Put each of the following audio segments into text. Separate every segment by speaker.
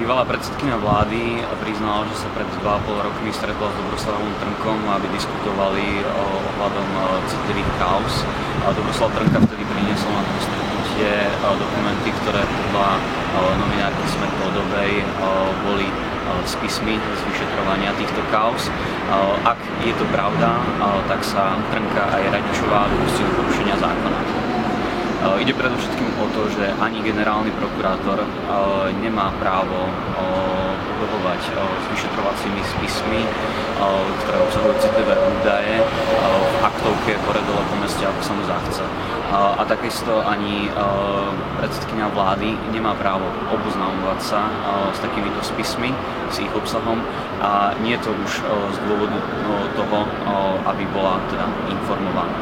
Speaker 1: Bývalá predsedkyňa vlády priznala, že sa pred 2,5 rokmi stretla s Dobroslavom Trnkom, aby diskutovali ohľadom citlivých kauz. Dobroslav Trnka vtedy priniesol na to stretnutie dokumenty, ktoré podľa novinárky Sme Podovej boli spismi z vyšetrovania týchto kauz. Ak je to pravda, tak sa Trnka aj Radičová dopustili porušenia zákona. Ide predovšetkým o to, že ani generálny prokurátor nemá právo pobehovať s vyšetrovacími spismi, ktoré obsahujú citlivé údaje v aktovke hore dole po meste, ako sa mu zachce. A takisto ani predsedkyňa vlády nemá právo oboznamovať sa s takýmito spismi, s ich obsahom, a nie je to už z dôvodu toho, aby bola teda informovaná.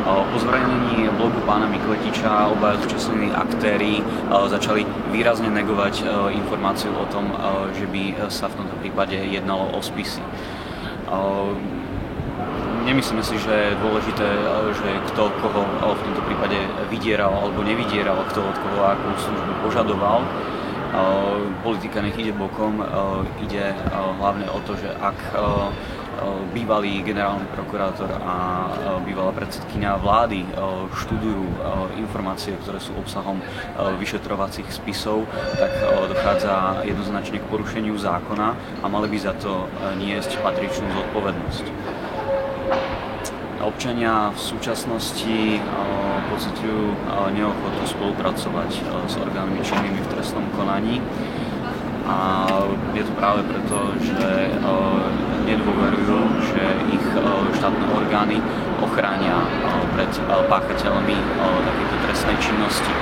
Speaker 1: Po zverejnení blogu pána Mikletiča obaja zúčastnení aktéri začali výrazne negovať informáciu o tom, že by sa v tomto prípade jednalo o spisy. Nemyslíme si, že je dôležité, že kto koho v tomto prípade vydieral alebo nevydieral, kto od koho akú službu požadoval. Politika nech ide bokom, ide hlavne o to, že ak bývalý generálny prokurátor a bývalá predsedkyňa vlády študujú informácie, ktoré sú obsahom vyšetrovacích spisov, tak dochádza jednoznačne k porušeniu zákona a mali by za to niesť patričnú zodpovednosť. Občania v súčasnosti pociťujú neochotu spolupracovať s orgánmi činnými v trestnom konaní. A je to práve preto, že nedôverujú, že ich štátne orgány ochránia pred páchateľmi takéto trestnej činnosti.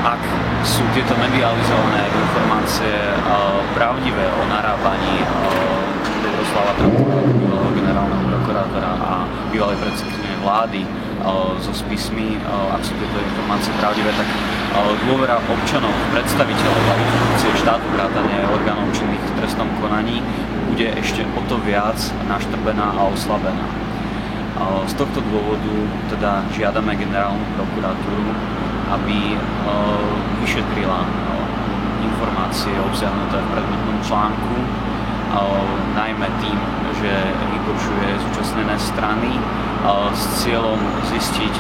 Speaker 1: Ak sú tieto medializované informácie pravdivé o narábaní Dobroslava Trnka, bývalého generálneho prokurátora a bývalej predsedkyne vlády so spismi, ak sú tieto informácie pravdivé, tak dôvera občanov, predstaviteľov a inštitúcie štátu vrátane orgánov činných v trestnom konaní bude ešte o to viac naštrbená a oslabená. Z tohto dôvodu teda žiadame generálnu prokuratúru, aby vyšetrila informácie obsiahnuté v predmetnom článku, najmä tým, že vypočuje zúčastnené strany s cieľom zistiť,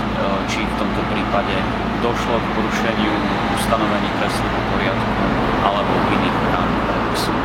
Speaker 1: či v tomto prípade došlo k porušeniu ustanovení trestného poriadku alebo iných právnych predpisov.